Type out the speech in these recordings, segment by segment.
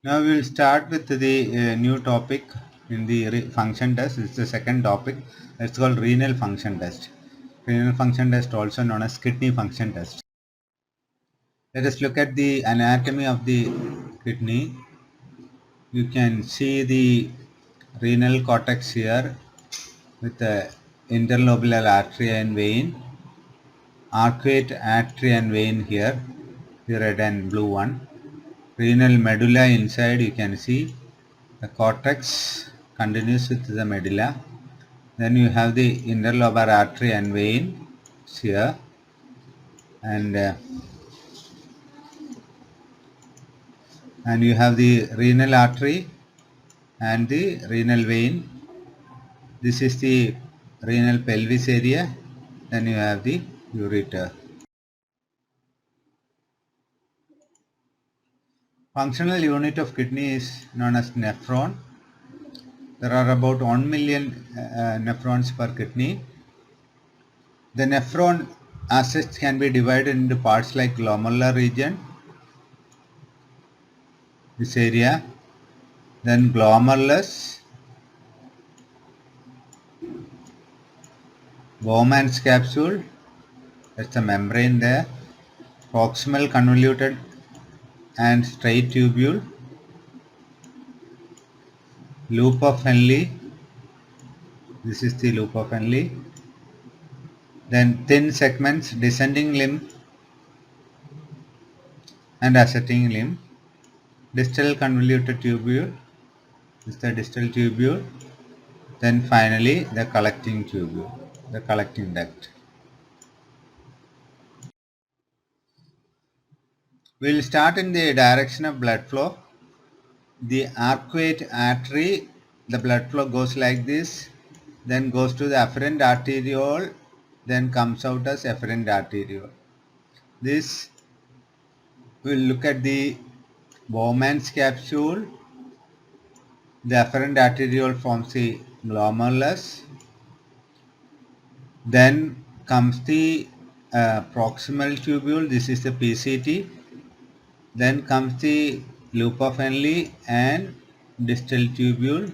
Now we will start with the new topic in the function test. It's the second topic. It's called renal function test. Renal function test, also known as kidney function test. Let us look at the anatomy of the kidney. You can see the renal cortex here with the interlobular artery and vein, arcuate artery and vein here, the red and blue one. Renal medulla inside, you can see the cortex continues with the medulla. Then you have the interlobar artery and vein here, and you have the renal artery and the renal vein. This is the renal pelvis area. Then you have the ureter. Functional unit of kidney is known as nephron. There are about 1 million nephrons per kidney. The nephron as such can be divided into parts like glomerular region, this area, then glomerulus, Bowman's capsule, that's the membrane there, proximal convoluted and straight tubule, loop of Henle, this is the loop of Henle, then thin segments, descending limb and ascending limb, distal convoluted tubule, this is the distal tubule, then finally the collecting tubule, the collecting duct. We will start in the direction of blood flow. The arcuate artery, the blood flow goes like this, then goes to the afferent arteriole, then comes out as efferent arteriole. This will look at the Bowman's capsule. The afferent arteriole forms the glomerulus. Then comes the proximal tubule. This is the PCT. Then comes the loop of Henle and distal tubule.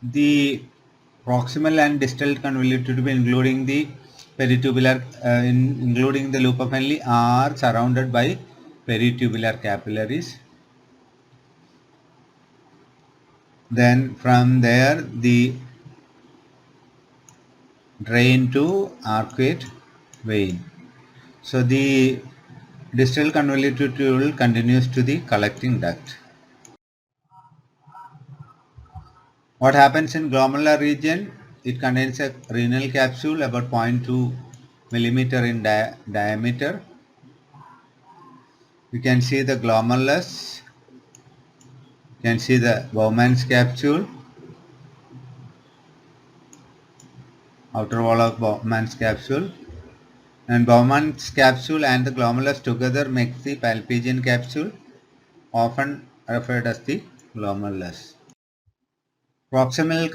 The proximal and distal convoluted tubule, including the peritubular, including the loop of Henle, are surrounded by peritubular capillaries. Then from there the drain to arcuate vein. So the distal convoluted tubule continues to the collecting duct. What happens in glomerular region? It contains a renal capsule about 0.2 millimeter in diameter. You can see the glomerulus. You can see the Bowman's capsule, outer wall of Bowman's capsule, and Bowman's capsule and the glomerulus together makes the Pulpygian capsule, often referred as the glomerulus. Proximal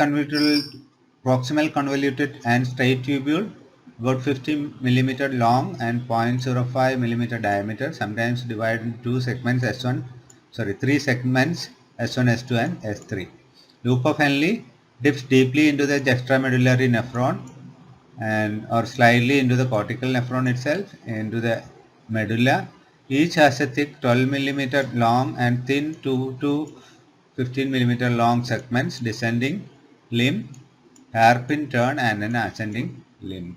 convoluted and straight tubule, about 50 millimeter long and 0.05 millimeter diameter, sometimes divided into three segments S1, S2 and S3. Loop of Henle dips deeply into the extramedullary nephron or slightly into the cortical nephron itself, into the medulla. Each has a thick 12 millimeter long and thin 2 to 15 millimeter long segments, descending limb, hairpin turn, and an ascending limb.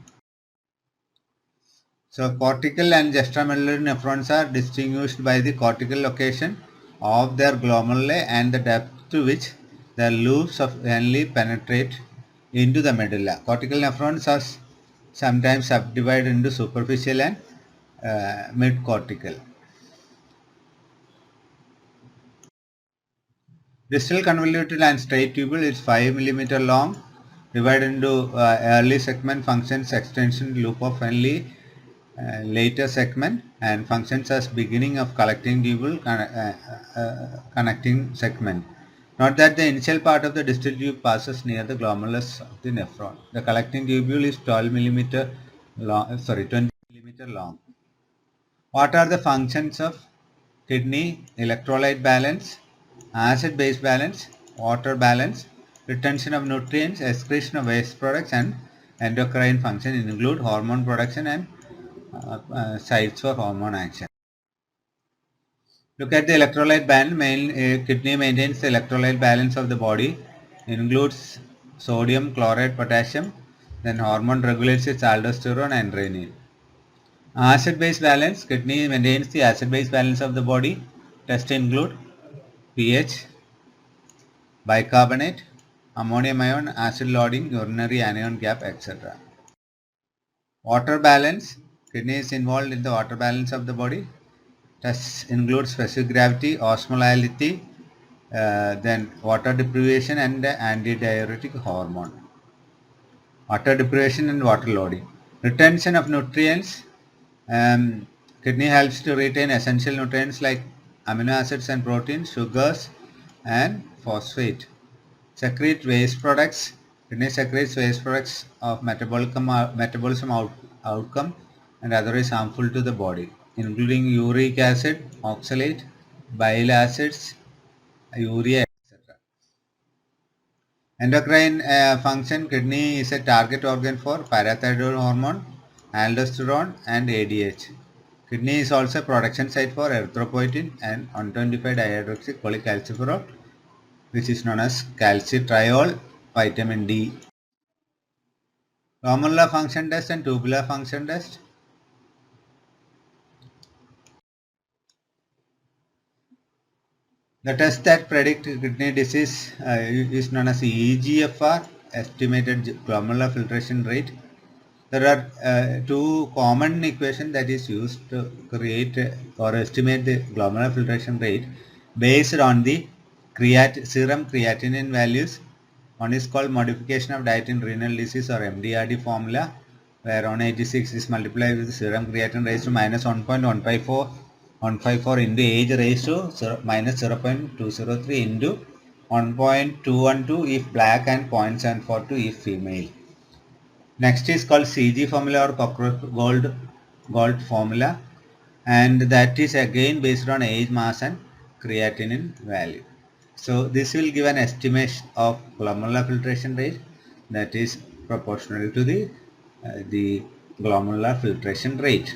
So cortical and extramedullary nephrons are distinguished by the cortical location of their glomeruli and the depth to which the loops of Henle penetrate into the medulla. Cortical nephrons are sometimes subdivided into superficial and mid-cortical. Distal convoluted and straight tubule is 5 millimeter long, divided into early segment, functions extension loop of Henle, later segment, and functions as beginning of collecting tubule connecting segment. Note that the initial part of the distal tube passes near the glomerulus of the nephron. The collecting tubule is 20 millimeter long. What are the functions of kidney? Electrolyte balance, acid-base balance, water balance, retention of nutrients, excretion of waste products, and endocrine function include hormone production and sites for hormone action. Look at the electrolyte balance. Kidney maintains the electrolyte balance of the body. It includes sodium, chloride, potassium. Then hormone regulates its aldosterone and renin. Acid-base balance. Kidney maintains the acid-base balance of the body. Tests include pH, bicarbonate, ammonium ion, acid loading, urinary anion gap, etc. Water balance. Kidney is involved in the water balance of the body. Tests include specific gravity, osmolality, then water deprivation and antidiuretic hormone. Water deprivation and water loading. Retention of nutrients. Kidney helps to retain essential nutrients like amino acids and proteins, sugars, and phosphate. Secrete waste products. Kidney secretes waste products of metabolism outcome and otherwise harmful to the body, including uric acid, oxalate, bile acids, urea, etc. Endocrine function. Kidney is a target organ for parathyroid hormone, aldosterone, and ADH. Kidney is also a production site for erythropoietin and unidentified dihydroxycholecalciferol, which is known as calcitriol, vitamin D. Glomerular function test and tubular function test. The test that predict kidney disease is known as EGFR, estimated glomerular filtration rate. There are two common equations that is used to create or estimate the glomerular filtration rate based on the serum creatinine values. One is called modification of diet in renal disease or MDRD formula, where 186 is multiplied with serum creatinine raised to minus 1.154 into age raised to minus 0.203 into 1.212 if black and 0.742 if female. Next is called CG formula or Cockcroft-Gault formula, and that is again based on age, mass, and creatinine value. So this will give an estimation of glomerular filtration rate that is proportional to the glomerular filtration rate.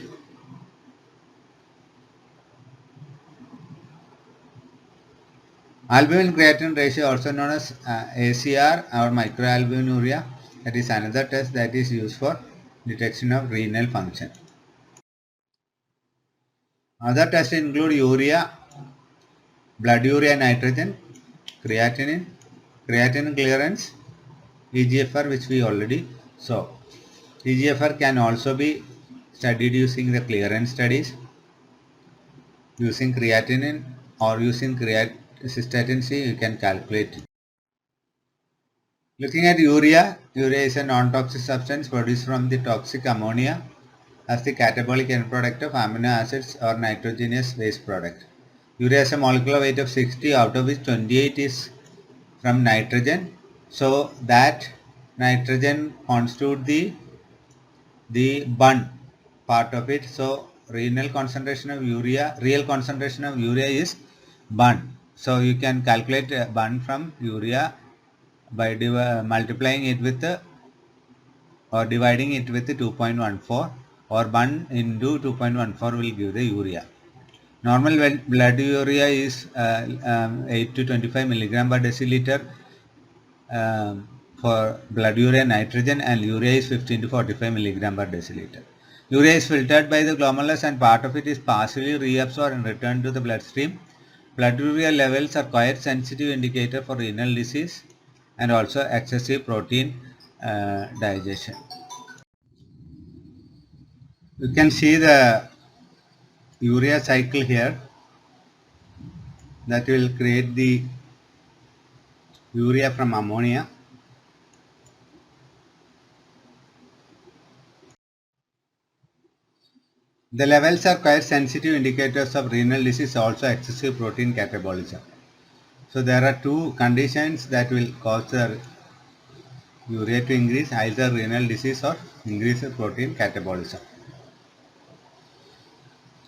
Albumin creatinine ratio, also known as ACR or microalbuminuria, that is another test that is used for detection of renal function. Other tests include urea, blood urea nitrogen, creatinine clearance, EGFR, which we already saw. EGFR can also be studied using the clearance studies, using creatinine or using cystatin C, you can calculate it. Looking at urea is a non-toxic substance produced from the toxic ammonia as the catabolic end product of amino acids or nitrogenous waste product. Urea has a molecular weight of 60, out of which 28 is from nitrogen. So that nitrogen constitutes the Bun part of it. So real concentration of urea is Bun. So you can calculate Bun from urea by multiplying it with or dividing it with 2.14, or Bun into 2.14 will give the urea. Normal blood urea is 8 to 25 milligram per deciliter for blood urea nitrogen, and urea is 15 to 45 milligram per deciliter. Urea is filtered by the glomerulus and part of it is partially reabsorbed and returned to the bloodstream. Blood urea levels are quite sensitive indicator for renal disease and also excessive protein digestion. You can see the urea cycle here that will create the urea from ammonia. The levels are quite sensitive indicators of renal disease, also excessive protein catabolism. So there are two conditions that will cause the urea to increase, either renal disease or increased protein catabolism.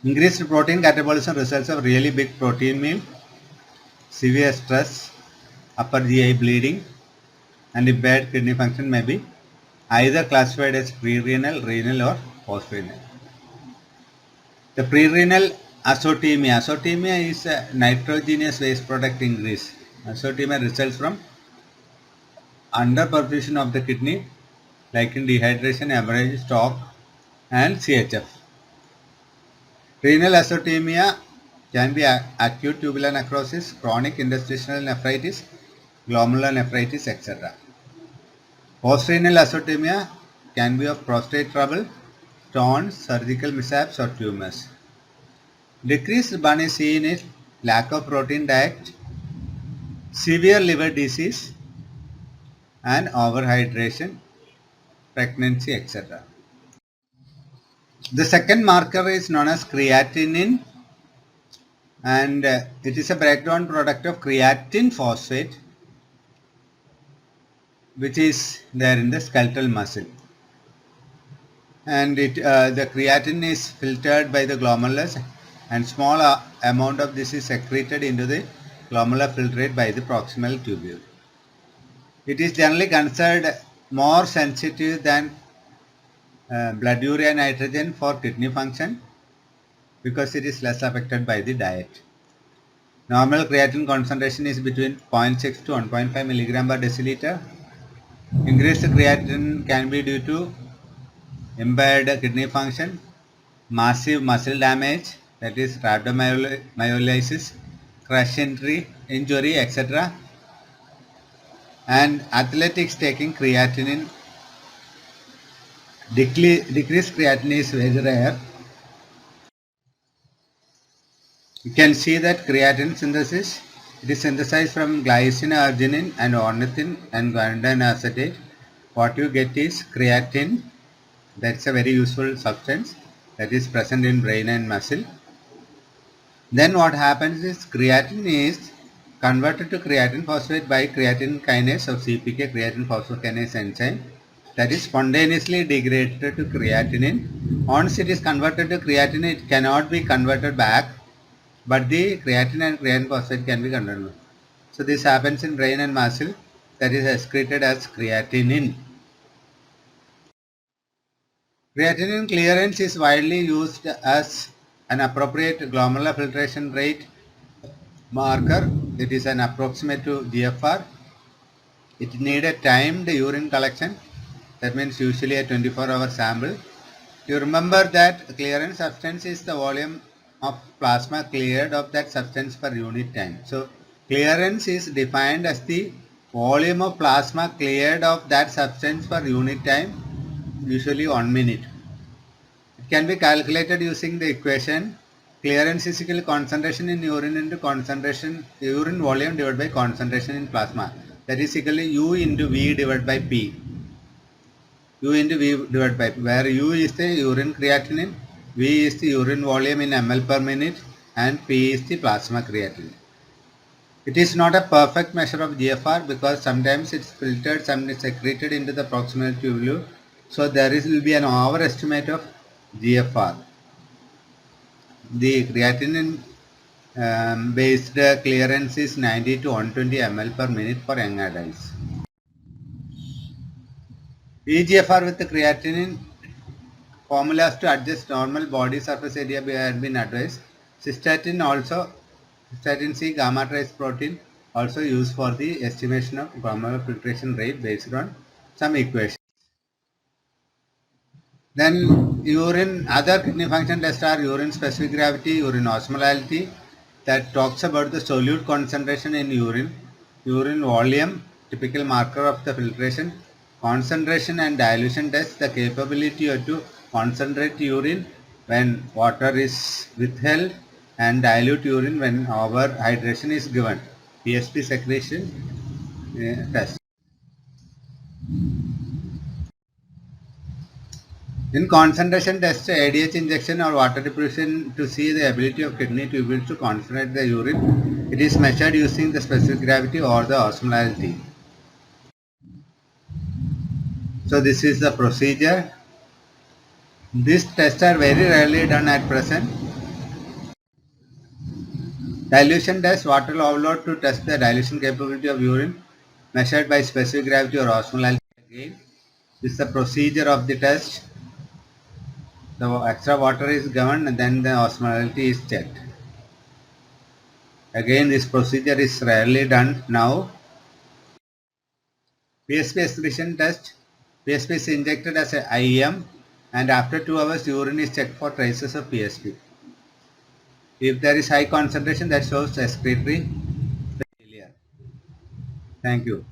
Increased protein catabolism results of really big protein meal. severe stress, upper GI bleeding, and impaired kidney function may be either classified as pre-renal, renal, or post-renal. The pre-renal azotemia. Azotemia is a nitrogenous waste product increase. Azotemia results from underperfusion of the kidney, like in dehydration, hemorrhage, stroke, and CHF. Renal azotemia can be acute tubular necrosis, chronic interstitial nephritis, glomerular nephritis, etc. Postrenal azotemia can be of prostate trouble, stones, surgical mishaps, or tumors. Decreased burn is seen in lack of protein diet, severe liver disease, and overhydration, pregnancy, etc. The second marker is known as creatinine, and it is a breakdown product of creatine phosphate, which is there in the skeletal muscle. And the creatine is filtered by the glomerulus, and small amount of this is secreted into the glomerular filtrate by the proximal tubule. It is generally considered more sensitive than blood urea nitrogen for kidney function because it is less affected by the diet. Normal creatine concentration is between 0.6 to 1.5 milligram per deciliter. Increased creatine can be due to impaired kidney function, massive muscle damage, that is rhabdomyolysis, crush injury, etc. And athletics taking creatinine. Decreased creatinine is very rare. You can see that creatine synthesis, it is synthesized from glycine, arginine, and ornithine and guanidine acetate. What you get is creatine. That's a very useful substance that is present in brain and muscle. Then what happens is creatine is converted to creatine phosphate by creatine kinase of CPK, creatine phosphokinase enzyme, that is spontaneously degraded to creatinine. Once it is converted to creatinine, it cannot be converted back, but the creatine and creatine phosphate can be converted. So this happens in brain and muscle, that is excreted as creatinine. Creatinine clearance is widely used as an appropriate glomerular filtration rate marker. It is an approximate to GFR. It needs a timed urine collection. That means usually a 24-hour sample. You remember that clearance substance is the volume of plasma cleared of that substance per unit time. So clearance is defined as the volume of plasma cleared of that substance per unit time, usually 1 minute. It can be calculated using the equation clearance is equal to concentration in urine into concentration urine volume divided by concentration in plasma. That is equal to U into V divided by P. U into V divided by P, where U is the urine creatinine, V is the urine volume in ml per minute, and P is the plasma creatinine. It is not a perfect measure of GFR because sometimes it's filtered, sometimes secreted into the proximal tubule. So there will be an overestimate of GFR. The creatinine based clearance is 90 to 120 ml per minute for young adults. eGFR with the creatinine formulas to adjust normal body surface area have been advised. Cystatin C gamma trace protein also used for the estimation of glomerular filtration rate based on some equation. Then urine, other kidney function tests are urine specific gravity, urine osmolality, that talks about the solute concentration in urine, urine volume, typical marker of the filtration, concentration and dilution test, the capability to concentrate urine when water is withheld and dilute urine when overhydration is given, PSP secretion test. In concentration test, ADH injection or water diffusion to see the ability of kidney tubules to concentrate the urine. It is measured using the specific gravity or the osmolality. So this is the procedure. These tests are very rarely done at present. Dilution test, water overload to test the dilution capability of urine measured by specific gravity or osmolality. Again, this is the procedure of the test. The extra water is given and then the osmolality is checked. Again, this procedure is rarely done now. PSP excretion test. PSP is injected as a IM and after 2 hours urine is checked for traces of PSP. If there is high concentration, that shows excretory failure. Thank you.